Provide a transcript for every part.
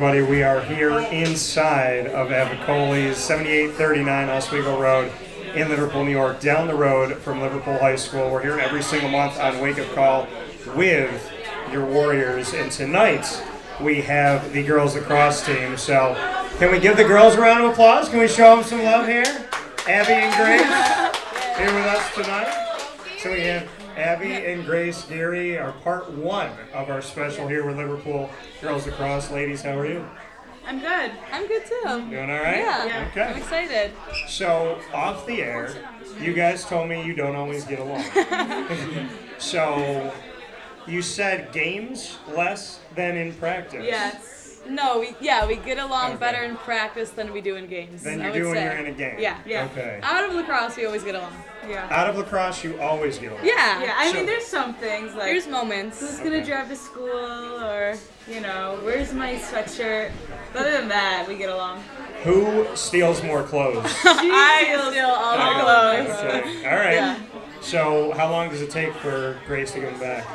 everybody. We are here inside of Avicolli's 7839 Oswego Road in Liverpool, New York, down the road from Liverpool High School. We're here every single month on Wake Up Call with your Warriors, and tonight we have the girls lacrosse team. So can we give the girls a round of applause? Can we show them some love here? Abby and Grace here with us tonight. So we have Abby and Grace Geary are part one of our special here with Liverpool Girls Lacrosse. Ladies, how are you? I'm good. I'm good too. Doing all right? Yeah. Okay. I'm excited. So, off the air, you guys told me you don't always get along. So, you said games less than in practice. Yes. No, we get along better in practice than we do in games. Than you do when you're in a game. Yeah. Okay. Out of lacrosse, we always get along. Yeah. Out of lacrosse, you always get along. Yeah. Yeah, I mean, there's some things like There's moments. who's gonna drive to school, or where's my sweatshirt. But other than that, we get along. Who steals more clothes? I steal all the clothes. Okay. All right. Yeah. So, how long does it take for Grace to come back?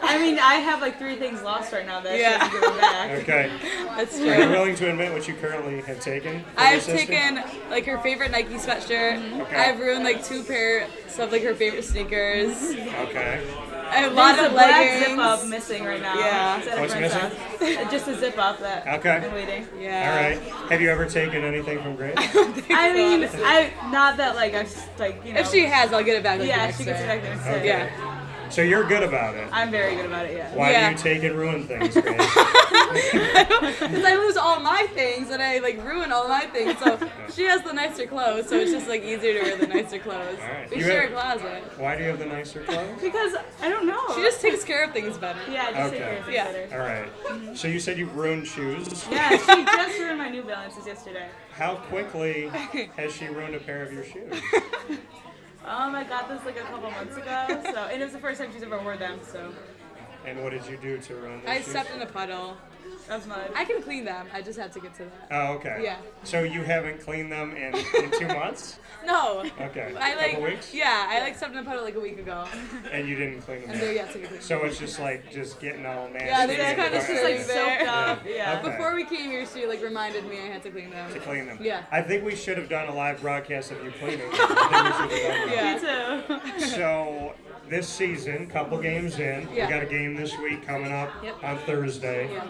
I mean, I have like 3 things lost right now that I should give them back. Okay. That's Are you true. willing to admit what you currently have taken? from your I've sister? taken like her favorite Nike sweatshirt. Okay. I've ruined like 2 pairs of like her favorite sneakers. Okay. I have a lot There's of a black leggings. zip up missing right now. Yeah. It's at a What's friend's missing? house. Just a zip up that Okay. I've been waiting. Yeah. All right. Have you ever taken anything from Grace? I mean, not that like I've If she has, I'll get it back. Like, the yeah, next she gets it day. back the next Okay. day. Yeah. So you're good about it. I'm very good about it. Yeah. Why Yeah. do you take and ruin things, Grace? Because I lose all my things and I like ruin all my things. So she has the nicer clothes, so it's just like easier to wear the nicer clothes. All right. We You share have- a closet. Why do you have the nicer clothes? Because I don't know. She just takes care of things better. yeah, just take Okay. care of things Yeah. better. All right. So you said you ruined shoes. Yeah, she just ruined my New Balances yesterday. How quickly has she ruined a pair of your shoes? I got this like a couple months ago, and it was the first time she's ever worn them, so And what did you do to ruin those I shoes? stepped in a puddle. that's mine. I can clean them. I just have to get to that. Oh, okay. Yeah. So you haven't cleaned them in 2 months? No. Okay. I like. Couple weeks? Yeah, I like stepped in a puddle like a week ago, And you didn't clean them and yet? they're yet to get cleaned. So it's just getting all nasty. Yeah, they just and kinda It's just sitting like there. soaked up. Yeah. Okay. Before we came here, she like reminded me I had to clean them. to clean them. Yeah. I think we should have done a live broadcast of you cleaning them. I think we should have done that. Yeah. Me too. So this season, couple games in, Yeah. we got a game this week coming up Yep. on Thursday. Yeah.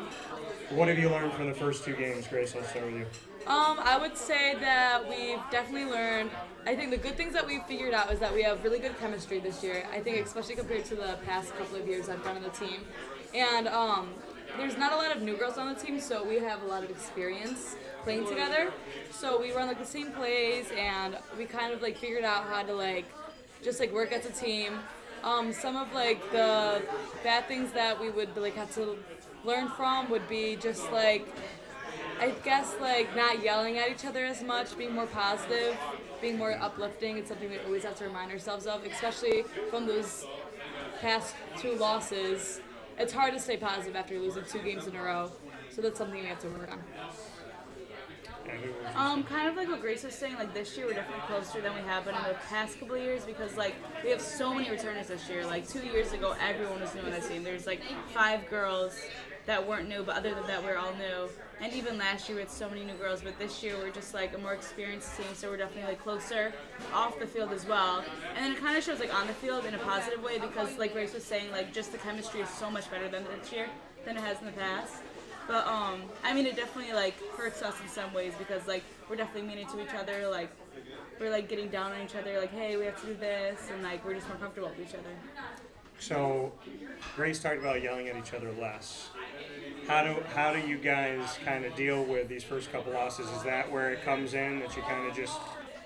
What have you learned from the first 2 games, Grace? I'll start with you. I would say that we've definitely learned. I think the good things that we've figured out is that we have really good chemistry this year. I think especially compared to the past couple of years I've been on the team, and there's not a lot of new girls on the team, so we have a lot of experience playing together. So we run like the same plays, and we kind of like figured out how to like just like work as a team. Some of like the bad things that we would like have to learn from would be just like, I guess like not yelling at each other as much, being more positive, being more uplifting. It's something we always have to remind ourselves of, especially from those past 2 losses. It's hard to stay positive after losing 2 games in a row, so that's something we have to work on. And who was Kind of like what Grace was saying, like this year we're definitely closer than we have been in the past couple of years, because like we have so many returners this year. Like 2 years ago, everyone was new on that team. There's like 5 girls that weren't new, but other than that, we're all new. And even last year we had so many new girls, but this year we're just like a more experienced team, so we're definitely like closer off the field as well. And then it kind of shows like on the field in a positive way, because like Grace was saying, like just the chemistry is so much better than this year than it has in the past. But I mean, it definitely like hurts us in some ways, because like we're definitely meaning to each other. Like we're like getting down on each other. Like, hey, we have to do this, and like we're just more comfortable with each other. So, Grace talked about yelling at each other less. How do you guys kind of deal with these first couple losses? Is that where it comes in, that you kind of just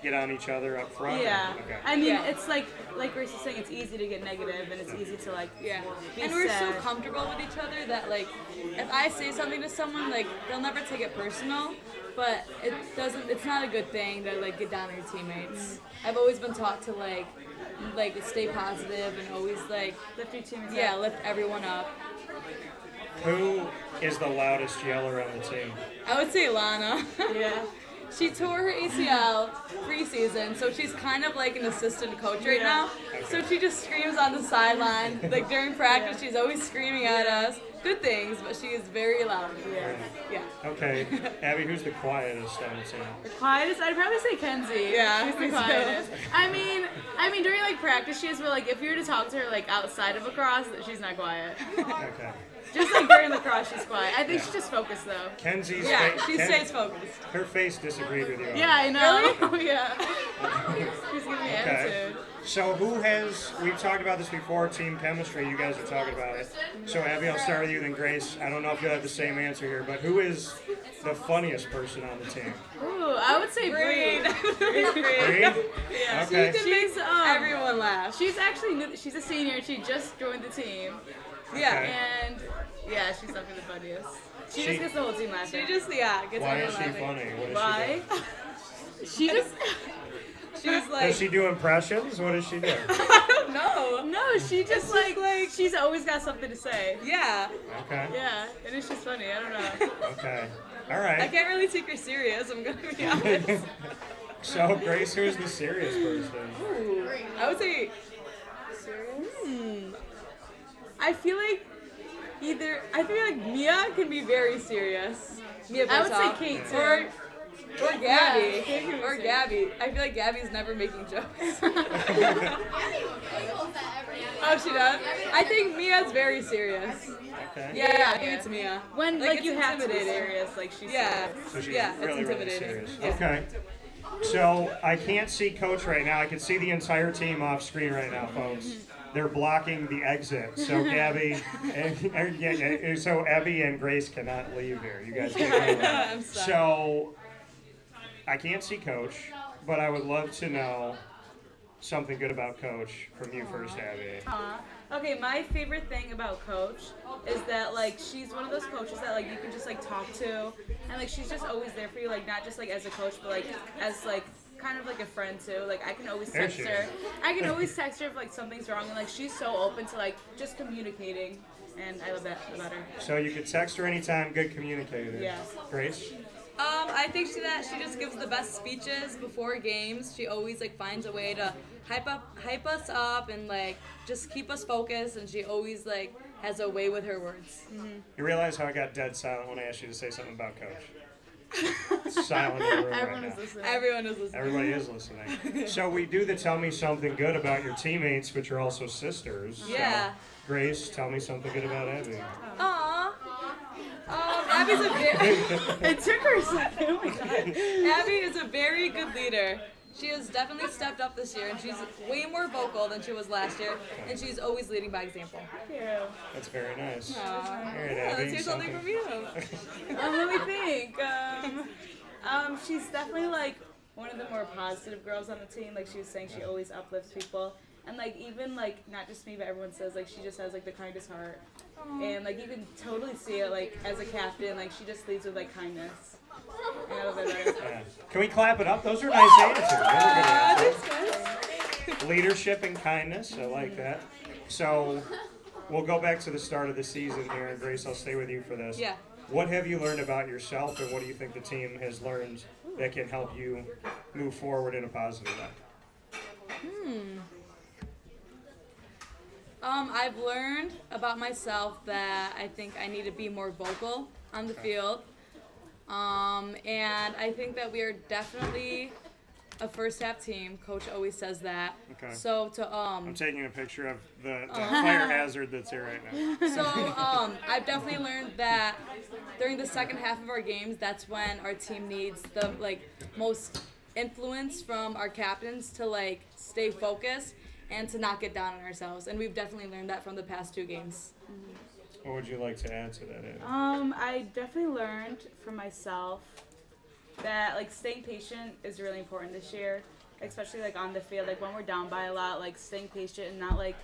get on each other up front? Yeah. Okay. I mean, Yeah. it's like Grace is saying, it's easy to get negative, and it's easy to like Yeah, be and we're so sad. comfortable with each other that like if I say something to someone, like they'll never take it personal, but it's not a good thing to like get down on your teammates. I've always been taught to like stay positive and always like Lift your teammates yeah, up. lift everyone up. Who is the loudest yeller on the team? I would say Lana. Yeah. She tore her ACL preseason, so she's kind of like an assistant coach right now. So she just screams on the sideline. Like during practice, she's always screaming at us. Good things, but she is very loud. Yeah. Yeah. Okay, Abby, who's the quietest on the team? The quietest, I'd probably say Kenzie. Yeah, she's the me too. quietest. I mean, during like practice, she is, but like if you were to talk to her like outside of lacrosse, she's not quiet. Okay. Just like during lacrosse, she's quiet. I think she's just focused though. Kenzie's She stays focused. Her face disagreed with you. Yeah, I know. Really? Yeah. She's giving me attitude. So we've talked about this before, team chemistry, you guys are talking about it. So Abby, I'll start with you, then Grace. I don't know if you'll have the same answer here, but who is the funniest person on the team? Ooh, I would say Bree. Bree? Yeah. Okay. She makes everyone laugh. She's actually new, she's a senior and she just joined the team. Yeah. Okay. And yeah, she's definitely the funniest. She just gets the whole team laughing. She just gets Why everyone is she laughing. funny? What does Why? she do? She just She's like, Does she do impressions? What does she do? no, she just like she's always got something to say. yeah. Okay. Yeah, and it's just funny. I don't know. Okay. All I right. can't really take her serious, I'm gonna be honest. So Grace, who's the serious person? Ooh, I would say, I feel like Mia can be very serious. Mia I would say Bertov. Kate too. Or Gabby. Kate can be Or serious. Gabby. I feel like Gabby's never making jokes. Oh, she does? I think Mia's very serious. Okay. Yeah, I think it's Mia. When like it's you have to be intimidating. serious, like she's Yeah. serious. So she's Yeah, it's really, really intimidating. serious. Yeah. Okay. So I can't see Coach right now. I can see the entire team off screen right now, folks. They're blocking the exit. So Gabby, so Abby and Grace cannot leave here. You guys can't go. I'm sorry. So I can't see Coach, but I would love to know something good about Coach from you first, Abby. Okay, my favorite thing about Coach is that like she's one of those coaches that like you can just like talk to, and like she's just always there for you, like not just like as a coach, but like as like kind of like a friend too. Like I can always There text she her. is. I can always text her if like something's wrong, and like she's so open to like just communicating, and I love that about her. So you could text her anytime, good communicator. Yeah. Grace? I think she just gives the best speeches before games. She always like finds a way to hype us up and like just keep us focused, and she always like has a way with her words. You realize how I got dead silent when I asked you to say something about Coach? Silent in the room Everyone right is now. listening. Everyone is listening. Everybody is listening. So we do the tell me something good about your teammates, which are also sisters. So, Yeah. Grace, tell me something good about Abby. Aww. Abby's a very It took her a second. Oh my god. Abby is a very good leader. She has definitely stepped up this year, and she's way more vocal than she was last year, and she's always leading by example. Thank you. That's very nice. Aww. All right, Yeah, Abby, let's hear something from you. Let me think. She's definitely like one of the more positive girls on the team. Like she was saying, she always uplifts people, and like even like not just me, but everyone says like she just has like the kindest heart, and like you can totally see it like as a captain. Like she just leads with like kindness. And I love it about her. Yeah. Can we clap it up? Those are nice answers. Those are good answers. Leadership and kindness. I like that. So we'll go back to the start of the season here, and Grace, I'll stay with you for this. Yeah. What have you learned about yourself, and what do you think the team has learned that can help you move forward in a positive way? I've learned about myself that I think I need to be more vocal on the field. And I think that we are definitely a first half team. Coach always says that. Okay. So to I'm taking a picture of the fire hazard that's here right now. I've definitely learned that during the second half of our games, that's when our team needs the like most influence from our captains to like stay focused and to not get down on ourselves. And we've definitely learned that from the past 2 games. What would you like to add to that, Abby? I definitely learned from myself that like staying patient is really important this year, especially like on the field. Like when we're down by a lot, like staying patient and not like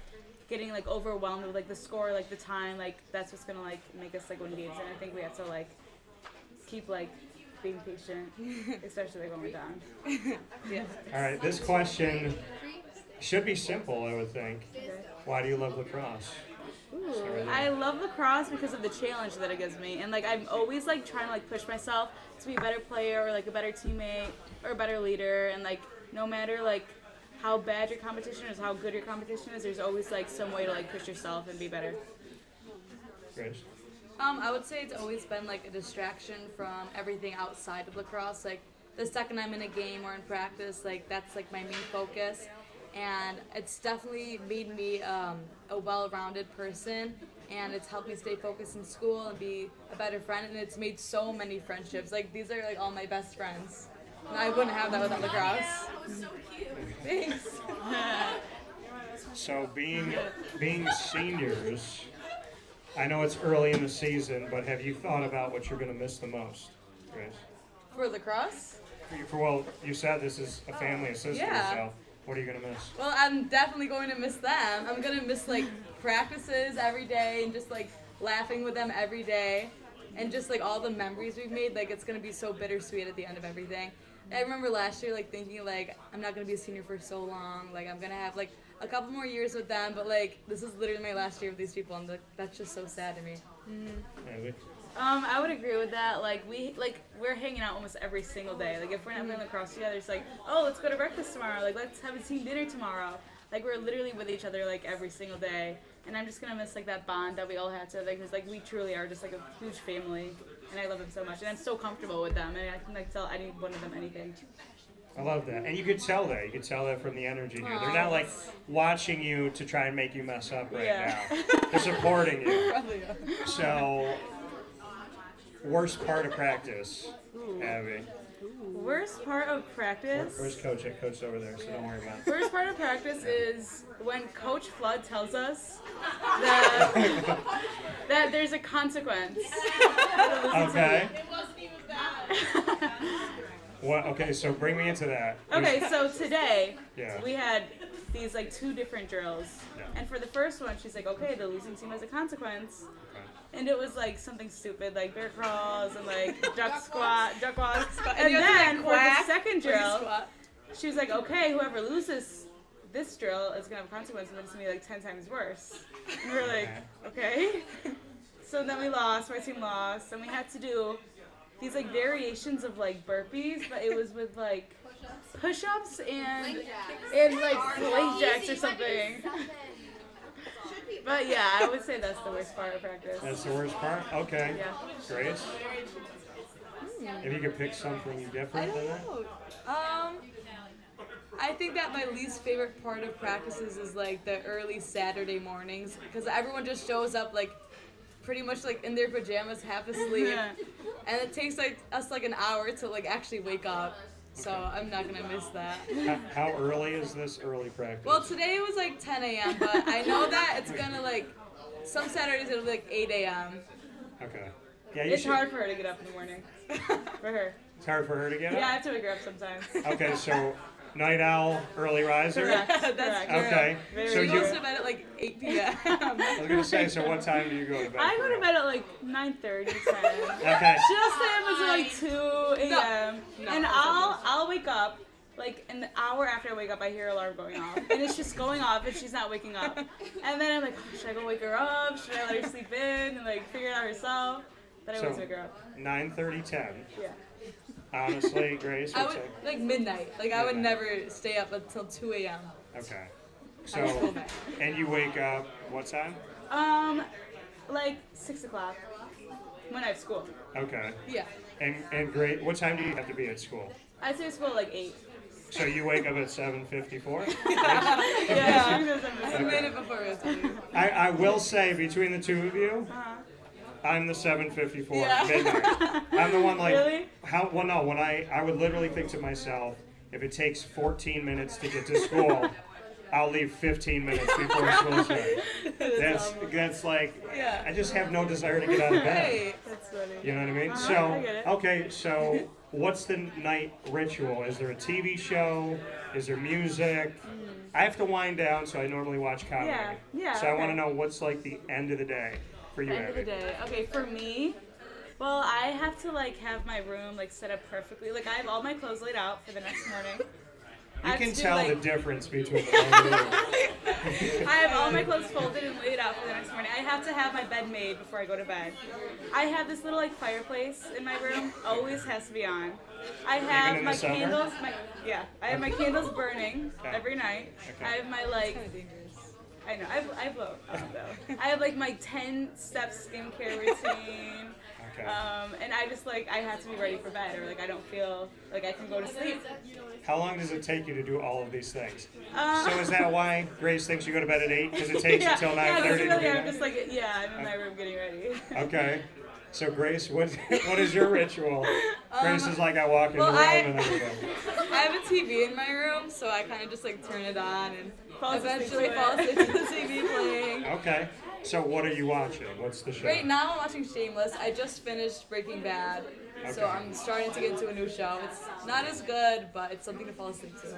getting like overwhelmed with like the score, like the time. Like that's what's gonna like make us like win games. And I think we have to like keep like being patient, especially like when we're down. Yeah. All right, this question should be simple, I would think. Why do you love lacrosse? I love lacrosse because of the challenge that it gives me, and like I'm always like trying to like push myself to be a better player or like a better teammate or a better leader, and like no matter like how bad your competition is, how good your competition is, there's always like some way to like push yourself and be better. Grace? I would say it's always been like a distraction from everything outside of lacrosse. Like the second I'm in a game or in practice, like that's like my main focus, and it's definitely made me a well-rounded person, and it's helped me stay focused in school and be a better friend. And it's made so many friendships. Like these are like all my best friends. And I wouldn't have that without lacrosse. That was so cute. Thanks. So being seniors, I know it's early in the season, but have you thought about what you're going to miss the most, Grace? For lacrosse? Well, you said this is a family of sisters, Yeah. so what are you going to miss? Well, I'm definitely going to miss them. I'm going to miss like practices every day and just like laughing with them every day and just like all the memories we've made. Like it's going to be so bittersweet at the end of everything. I remember last year like thinking like I'm not going to be a senior for so long. Like I'm going to have like a couple more years with them, but like this is literally my last year with these people, and that's just so sad to me. Abby? I would agree with that. We're hanging out almost every single day. Like if we're not playing lacrosse together, it's like, oh, let's go to breakfast tomorrow. Like let's have a team dinner tomorrow. Like we're literally with each other like every single day. And I'm just gonna miss like that bond that we all had together, because like we truly are just like a huge family, and I love them so much, and I'm so comfortable with them, and I can like tell any one of them anything. I love that. And you could tell that. You could tell that from the energy here. They're not like watching you to try and make you mess up right now. They're supporting you. So, worst part of practice, Abby. Worst part of practice? Where's Coach? Coach's over there, so don't worry about it. Worst part of practice is when Coach Flood tells us that there's a consequence. Okay. It wasn't even bad. What? Okay, so bring me into that. Okay, so today Yeah. we had these like two different drills, Yeah. and for the first one, she's like, "Okay, the losing team has a consequence," and it was like something stupid, like bear crawls and like duck walks. And you have to, then like, for the quack second where you drill, squat. she was like, "Okay, whoever loses this drill is gonna have a consequence, and it's gonna be like 10 times worse." And we were like, "Okay." So then we lost. My team lost, and we had to do these like variations of like burpees, but it was with like push-ups and like leg jacks or something. But yeah, I would say that's the worst part of practice. That's the worst part? Okay. Yeah. Grace? If you could pick something I different than don't that? know. I think that my least favorite part of practices is like the early Saturday mornings, because everyone just shows up like pretty much like in their pajamas, half asleep, and it takes like us like an hour to like actually wake up. So I'm not gonna miss that. How early is this early practice? Well, today it was like 10 a.m., but I know that it's gonna like some Saturdays it'll be like 8 a.m. Okay. Yeah, you It's should. hard for her to get up in the morning. For her. It's hard for her to get Yeah, I up? have to wake her up sometimes. Okay, so night owl, early riser? Correct. That's correct. true. Okay. Very So She good. you, goes to bed at like 8 p.m. I was going to say, so what time do you go to bed? I go to bed at like 9:30, 10. Okay. She'll stay up until like 2 a.m. No, and that's I'll wake up. Like an hour after I wake up, I hear alarm going off, and it's just going off, and she's not waking up. And then I'm like, oh, should I go wake her up? Should I let her sleep in and like figure it out herself? Then I always So- wake her up. 9:30, 10. Yeah. Honestly, Grace, I what's would it? like midnight. Like I would Midnight. never stay up until 2 a.m. Okay. on school So, day. and you wake up what time? Like 6 o'clock when I have school. Okay. Yeah. And great. What time do you have to be at school? I say school at like 8. So you wake up at 7:54? Yeah. I made it before it was leave. I will say, between the two of you, Uh-huh. I'm the 7:54 Yeah. midnight. I'm the one like Really? how? Well, no. When I would literally think to myself, if it takes 14 minutes to get to school, I'll leave 15 minutes before school starts. That's like Yeah. I just have no desire to get out of bed. Right. That's funny. You know what I mean? I So get it. okay, so what's the night ritual? Is there a TV show? Is there music? I have to wind down, so I normally watch comedy. Yeah, So I want okay. to know what's like the end of the day for you, End of the Abby. day. Okay, for me, well, I have to like have my room like set up perfectly. Like I have all my clothes laid out for the next morning. I You have can to do, tell like- the difference between the two. I have all my clothes folded and laid out for the next morning. I have to have my bed made before I go to bed. I have this little like fireplace in my room. Always has to be on. I have in my the summer? candles. I have my candles burning Okay. every night. Okay. I have my like. Kind of dangerous. I know. I blow up though. I have like my 10-step skincare routine. Okay. And I just like I have to be ready for bed, or like I don't feel like I can go to sleep. How long does it take you to do all of these things? So is that why Grace thinks you go to bed at 8? Because it takes until 9:30 Yeah, to literally, be I'm done? just like I'm in my room getting ready. Okay. So Grace, what is your ritual? Grace is like, I walk in the room and then we go. I have a TV in my room, so I kind of just like turn it on and eventually asleep to fall it. asleep to the TV playing. Okay. So what are you watching? What's the show? Right now I'm watching Shameless. I just finished Breaking Bad, so Okay. I'm starting to get into a new show. It's not as good, but it's something to fall asleep to.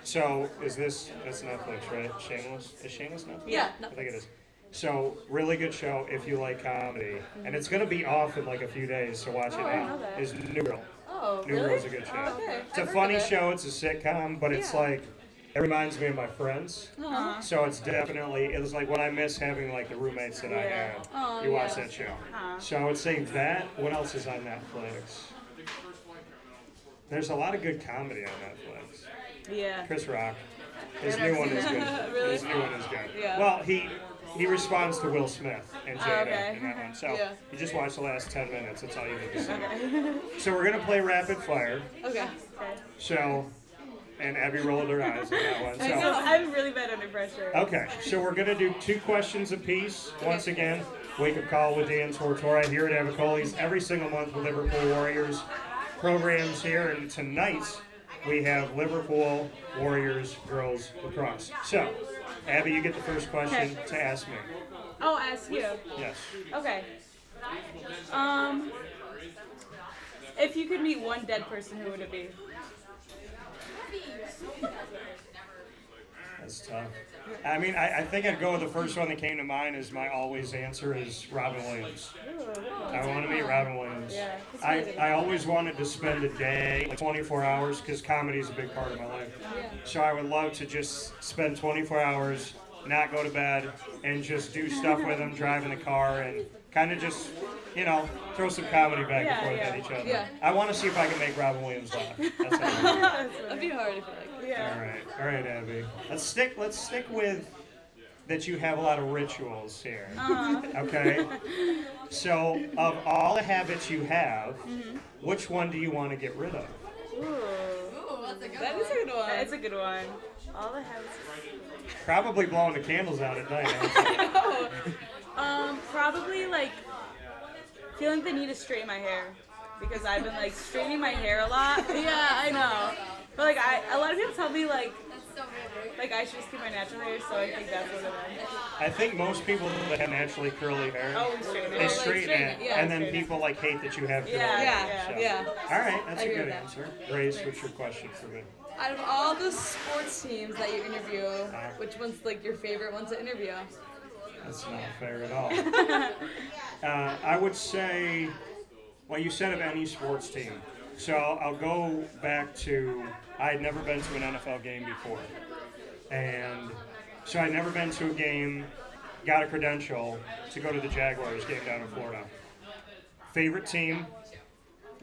So that's Netflix, right? Shameless? Is Shameless Netflix? Yeah, I think it is. So really good show if you like comedy. And it's going to be off in like a few days, so watch it I now. know that. Is New Girl. Oh, New really? Girl's a good show. Okay. It's a I've heard funny of it. show. It's a sitcom, but it's Yeah. like, it reminds me of my friends. Aw. So it's definitely, it was like when I miss having like the roommates that I Yeah. had. Oh, You watch yeah. that show. Huh. So I would say that. What else is on Netflix? There's a lot of good comedy on Netflix. Yeah. Chris Rock. His new one is good. Really? His new one is good. Yeah. Well, he responds to Will Smith and Jada okay. in that one. So Yeah. you just watch the last 10 minutes. That's all you need to see. Okay. So we're gonna play rapid fire. Okay. So, and Abby rolled her eyes on that one. So So, I'm really bad under pressure. okay. So we're gonna do 2 questions apiece. Once again, Wake Up Call with Dan Tortora here at Avicolli's every single month with Liverpool Warriors programs here, and tonight we have Liverpool Warriors girls lacrosse. So, Abby, you get the first question to ask me. Oh, ask you. Yes. Okay. If you could meet one dead person, who would it be? That's tough. I mean, I think I'd go with the first one that came to mind. Is my always answer is Robin Williams. I want to meet Robin Williams. Yeah, he's I, amazing. I always wanted to spend a day, like 24 hours, because comedy is a big part of my life. So I would love to just spend 24 hours, not go to bed, and just do stuff with him, drive in the car, and kind of just, throw some comedy back and forth at each other. Yeah. I want to see if I can make Robin Williams laugh. That's all. That'd be hard if you like. Yeah. All right, Abby. Let's stick with that you have a lot of rituals here. Okay? So, of all the habits you have, which one do you want to get rid of? Ooh. That is a good one. That's a good one. All the habits. Probably blowing the candles out at night. Probably like feeling the need to straighten my hair because I've been like straightening my hair a lot. Yeah, I know. But like a lot of people tell me like I should just keep my natural hair, so I think that's what it is. I think most people that have naturally curly hair, Always straighten they it. straighten it, yeah, and then straighten it. people like hate that you have curly Yeah, hair. So. Yeah. All right, that's I a agree good with that. answer. Grace, what's your question for me? Out of all the sports teams that you interview, which one's like your favorite one to interview? That's not fair at all. I would say, well, you said of any sports team. So I'll go back to, I had never been to an NFL game before. And so I'd never been to a game, got a credential to go to the Jaguars game down in Florida. Favorite team,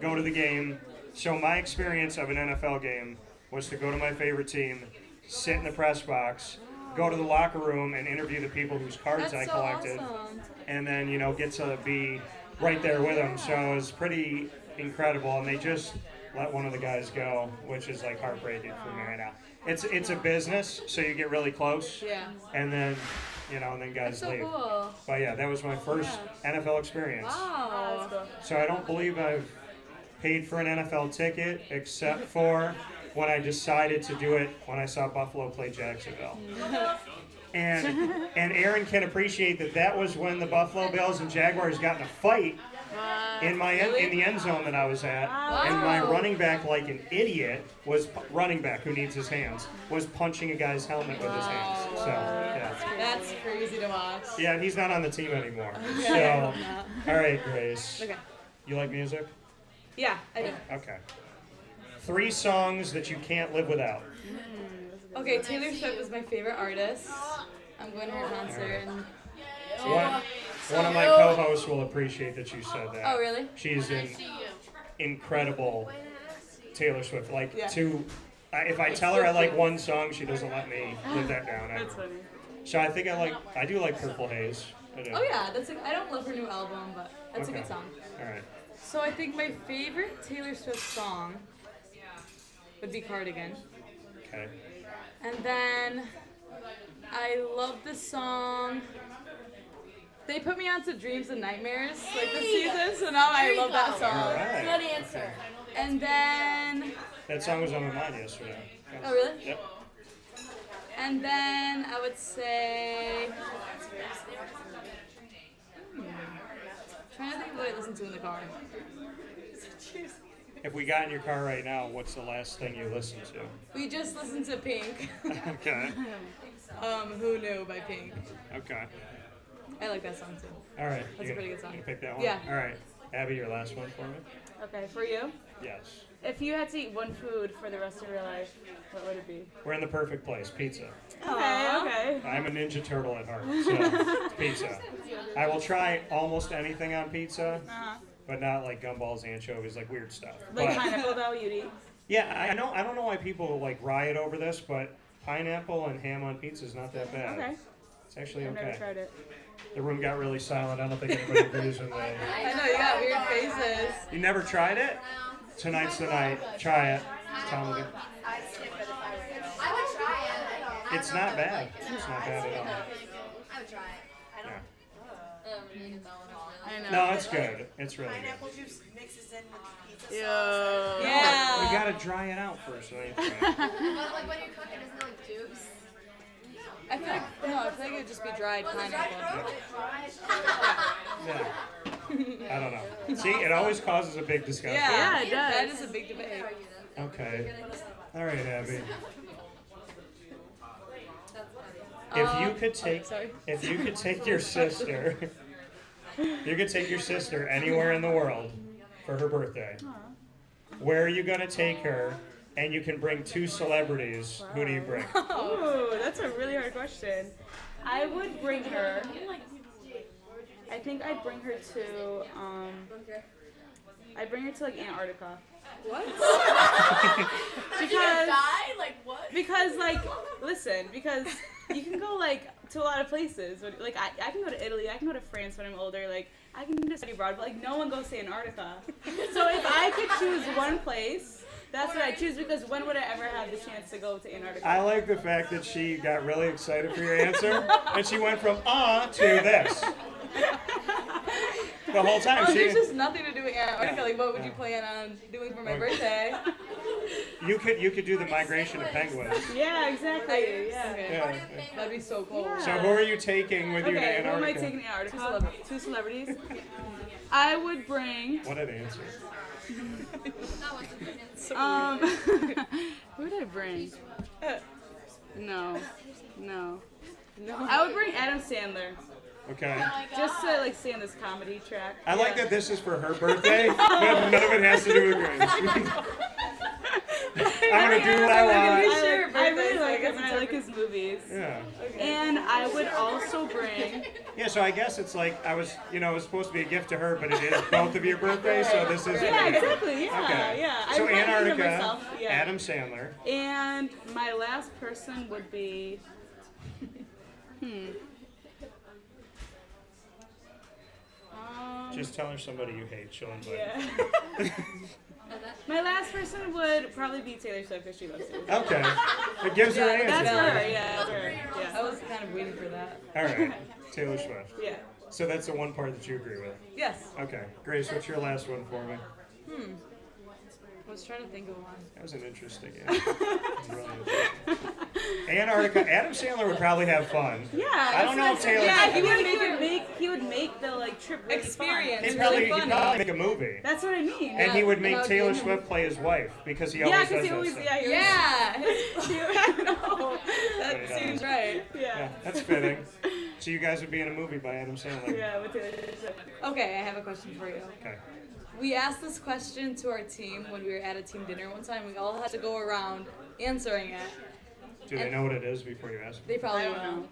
go to the game. So my experience of an NFL game was to go to my favorite team, sit in the press box, go to the locker room and interview the people whose cards I That's so collected, awesome. and then get to be right there with them. So it was pretty incredible, and they just let one of the guys go, which is like heartbreaking for me right now. It's a business, so you get really close, Yeah. and then and then guys That's so leave. cool. But yeah, that was my first NFL experience. Wow. So I don't believe I've paid for an NFL ticket except for when I decided to do it when I saw Buffalo play Jacksonville. And Aaron can appreciate that was when the Buffalo Bills and Jaguars got in a fight in the end zone that I was at, and my running back, like an idiot, running back who needs his hands, was punching a guy's helmet with his hands. So yeah. That's crazy to watch. Yeah, and he's not on the team anymore. So, all right, Grace. Okay. You like music? Yeah, I do. Okay. 3 songs that you can't live without. Okay, Taylor Swift is my favorite artist. I'm going to her concert. And One of my co-hosts will appreciate that you said that. Oh, really? She's an incredible Taylor Swift. If I tell her I like one song, she doesn't let me live that down ever. That's funny. So I think I do like Purple Haze. I do. Oh yeah, I don't love her new album, but that's Okay. a good song. All right. So I think my favorite Taylor Swift song would be Cardigan. Okay. And then I love the song. They put me onto Dreams and Nightmares like this season, so now I love that All song. right. Good answer. And then, That song was on my mind yesterday. oh really? Yep. And then I would say, trying to think of what I listen to in the car. If we got in your car right now, what's the last thing you listened to? We just listened to Pink. Okay. Who Knew by Pink. Okay. I like that song too. All right. That's you a pretty good song. You pick that one? Yeah. All right. Abby, your last one for me? Okay, for you. Yes. If you had to eat one food for the rest of your life, what would it be? We're in the perfect place. Pizza. Okay. I'm a Ninja Turtle at heart, so it's pizza. I will try almost anything on pizza, but not like gumballs, anchovies, like weird stuff. Like But, pineapple though, you'd eat. yeah, I know. I don't know why people like riot over this, but pineapple and ham on pizza is not that bad. Okay. It's actually I've never okay. tried it. The room got really silent. I don't think anybody agrees with me. I know, you got weird faces. You never tried it? Tonight's the night. Try it. Tell me. I would try it. It's not bad. It's not bad at all. I would try it. Yeah. I know. No, it's good. It's really good. Pineapple juice mixes in with the pizza Yeah. We Yeah. gotta dry it out first. Right? But like when you're cooking, isn't it like juice? I feel like it would just be dried pineapple. Yeah. I don't know. See, it always causes a big discussion. Yeah, it does. That is a big debate. Okay. All right, Abby. If you could take, sorry. if you could take your sister, you could take your sister anywhere in the world for her birthday. Where are you gonna take her? And you can bring 2 celebrities. Who do you bring? Ooh, that's a really hard question. I would bring her. I think I'd bring her to. I'd bring her to like Antarctica. What? Because Like what? because like listen because you can go like to a lot of places. Like I can go to Italy. I can go to France when I'm older. Like I can just study abroad. But like no one goes to Antarctica. So if I could choose one place. That's what I choose because when would I ever have the chance to go to Antarctica? I like the fact that she got really excited for your answer, and she went from to this. The whole time. Oh, She, there's just nothing to do with Antarctica. Like, what would you plan on doing for my birthday? you could do the migration of penguins. Yeah, exactly. Yeah. Okay. Yeah. That'd be so cool. Yeah. So who are you taking with you to Okay, who am I Antarctica? taking to Antarctica? 2 celebrities. I would bring. What an answer. Who would I bring? No. I would bring Adam Sandler Okay. just to like stay on this comedy track. I like that this is for her birthday, but none of it has to do with Grace. I'm gonna do what I want. Sure, I really birthdays, I like guess him and it's I like his movies. Yeah. And I would also bring. Yeah. So I guess it's like it was supposed to be a gift to her, but it is both of your birthdays, so this is. Yeah, exactly. Yeah, Okay. yeah. So I brought him to Antarctica, myself, yeah. Adam Sandler. And my last person would be. Just tell her somebody you hate. She'll invite. Yeah. My last person would probably be Taylor Swift because she loves it. Okay. It gives her an That's answer. her, yeah. That's her. I Yeah. was kind of waiting for that. All right. Taylor Swift. Yeah. So that's the one part that you agree with. Yes. Okay. Grace, what's your last one for me? I was trying to think of one. That was an interesting answer. Really interesting. Antarctica. Adam Sandler would probably have fun. Yeah. I don't know if Taylor. Yeah, he Swift- would make the like trip really Experience. fun. He'd It's probably, really he'd funny. probably make a movie. That's what I mean. And he would make that would Taylor be- Swift play his wife because he Yeah, always because does he that always stuff. Yeah. I know. That Yeah. seems right. Yeah, that's fitting. So you guys would be in a movie by Adam Sandler. Yeah, with Taylor Swift. Okay, I have a question for you. Okay. We asked this question to our team when we were at a team dinner one time. We all had to go around answering it. Do they know what it is before you ask? They probably I don't don't know.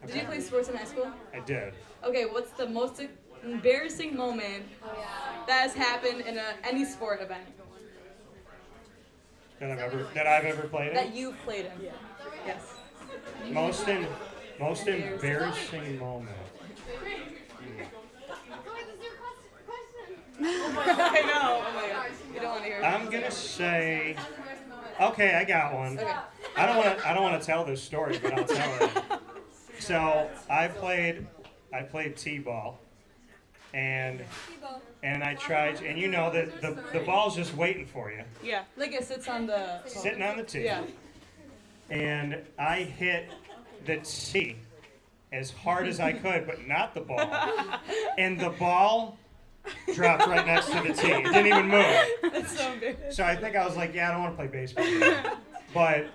Did you Okay. play sports in high school? I did. Okay, what's the most embarrassing moment that has happened in any sport event That I've ever played that in. you've played in? Yes. Most in. Most embarrassing moment. I know. Oh my god. You don't want to hear it. I'm gonna say. Okay, I got one. Okay. I don't want to tell this story, but I'll tell it. So I played t-ball, and I tried, and you know that the ball's just waiting for you, Yeah. Like it sits on the. sitting on the tee. Yeah. And I hit the tee as hard as I could, but not the ball. And the ball dropped right next to the tee. It didn't even move. That's so embarrassing. So I think I was like, yeah, I don't want to play baseball anymore. But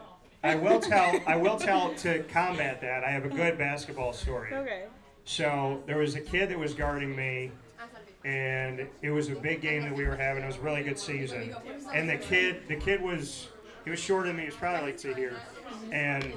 I will tell to combat that. I have a good basketball story. Okay. So there was a kid that was guarding me, and it was a big game that we were having. It was a really good season. And the kid was shorter than me. He was probably like to here. And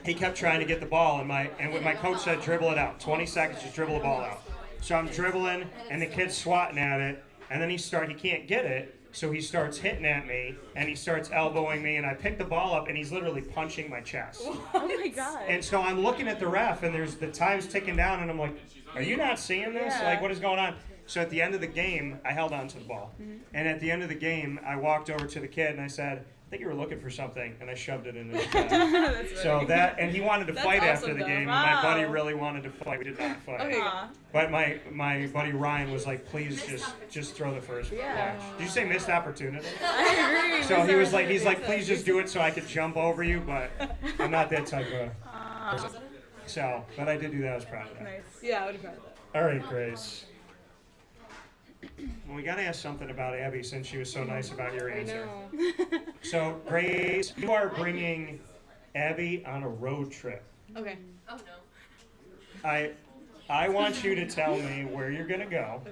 he kept trying to get the ball, and when my coach said dribble it out, 20 seconds, just dribble the ball out. So I'm dribbling, and the kid's swatting at it, and then he can't get it, so he starts hitting at me, and he starts elbowing me, and I pick the ball up, and he's literally punching my chest. Oh my god. And so I'm looking at the ref, and there's the time's ticking down, and I'm like, are you not seeing this? Yeah. Like, what is going on? So at the end of the game, I held on to the ball. And at the end of the game, I walked over to the kid, and I said, I think you were looking for something, and I shoved it in his chest. That's So that, and he wanted to That's fight awesome, after the though. game, and Wow. my buddy really wanted to fight. We did not fight. Okay. Aw. But my buddy Ryan was like, please just throw the first Yeah. pitch. Did you say missed opportunity? I agree. So he was like, please just do it so I could jump over you, but I'm not that type of person. So, but I did do that. I was proud of that. Nice. Yeah, I would have tried that. All right, Grace. Well, we got to ask something about Abby since she was so nice about your I answer. know. So, Grace, you are bringing Abby on a road trip. Okay. Oh no. I want you to tell me where you're gonna go.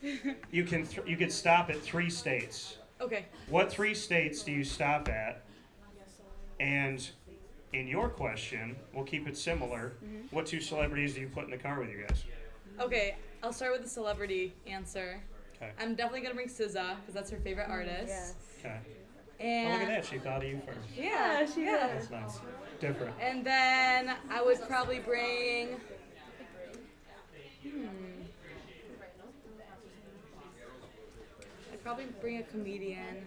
Okay. You could stop at 3 states. Okay. What 3 states do you stop at? And in your question, we'll keep it similar. What 2 celebrities do you put in the car with you guys? Okay. I'll start with the celebrity answer. Okay. I'm definitely gonna bring SZA because that's her favorite artist. Yes. Okay. Oh, And look at that. She thought of you first. Yeah, she yeah. That's nice. Different. And then I would probably bring. I'd probably bring a comedian.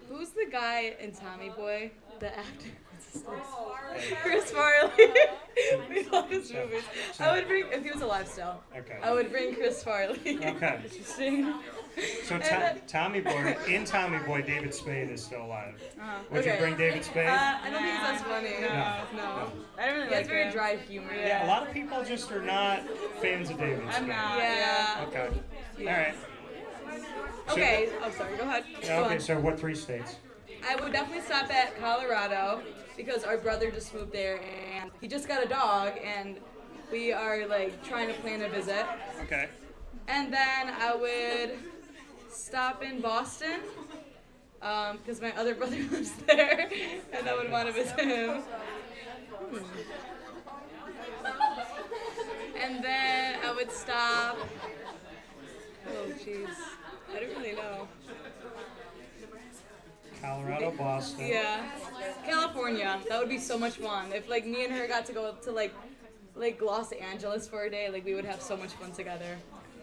Who's the guy in Tommy Boy? The actor. What's his name? Chris Farley. We love his movies. I would bring, if he was alive still, Okay. I would bring Chris Farley. Okay. Interesting. So Tommy Boy, David Spade is still alive. Would Okay. you bring David Spade? I don't think he's as funny. No. I don't really He like has very him. dry humor. Yeah, a lot of people just are not fans of David Spade. I'm not. Yeah. Okay. All right. Okay. Oh, sorry. Go ahead. Go Okay, on. so what 3 states? I would definitely stop at Colorado because our brother just moved there and he just got a dog and we are like trying to plan a visit. Okay. And then I would stop in Boston because my other brother lives there and I would want to visit him. And then I would stop. Oh, jeez. I don't really know. Colorado, Boston. Yeah. California. That would be so much fun. If like me and her got to go to like Los Angeles for a day, like we would have so much fun together.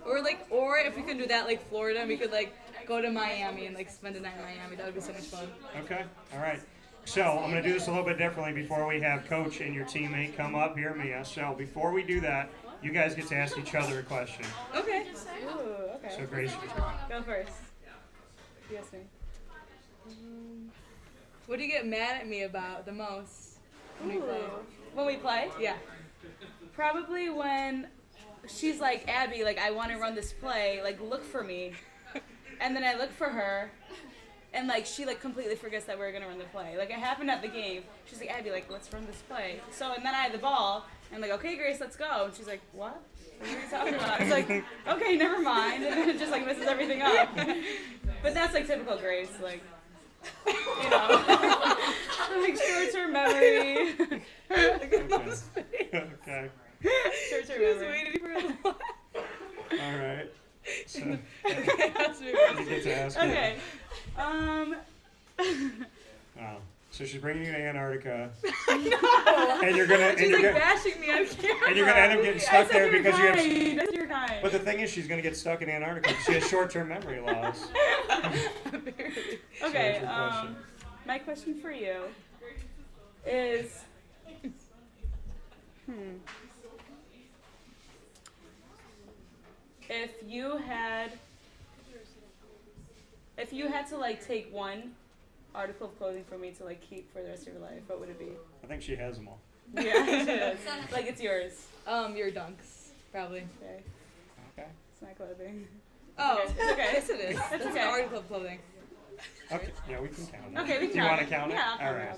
Or if we could do that like Florida, we could like go to Miami and like spend a night in Miami. That would be so much fun. Okay. All right. So I'm going to do this a little bit differently before we have Coach and your teammate come up here, Mia. So before we do that, you guys get to ask each other a question. Okay. Ooh, okay. So Grace, Go first. Yes, me. What do you get mad at me about the most when we play? When we play? Yeah. Probably when she's like, Abby, like, I want to run this play, like, look for me. And then I look for her, and, like, she, like, completely forgets that we're going to run the play. Like, it happened at the game. She's like, Abby, like, let's run this play. So, and then I had the ball, and I'm like, okay, Grace, let's go. And she's like, what? What are you talking about? It's like, okay, never mind. And then it just, like, messes everything up. But that's, like, typical Grace, like, you know. Like, short-term memory. Okay. Short-term Just memory. waiting for a lot. All right. So Okay, ask me a you question. get to ask me. Okay. So she's bringing you to Antarctica. And you're gonna She's like bashing me on camera. and you're gonna end up getting stuck there because you have. That's your kind. But the thing is, she's gonna get stuck in Antarctica. She has short-term memory loss. Okay, your question. my question for you is, if you had to like take one article of clothing for me to like keep for the rest of your life, what would it be? I think she has them all. Yeah, it is. Like it's yours. Your dunks, probably. Okay, Okay. it's my clothing. Oh, Okay, it's okay. yes it is. That's okay. an article of clothing. Okay. Yeah, we can count it. Okay, we can Do you count want it. to count it? Yeah, I'll All count it, right.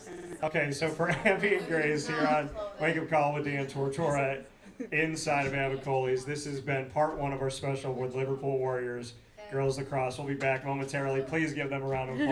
I'll count it. Okay, so for Abby and Grace here on Wake Up Call with Dan Tortora inside of Avicolli's, this has been part one of our special with Liverpool Warriors girls lacrosse. We'll be back momentarily. Please give them a round of applause.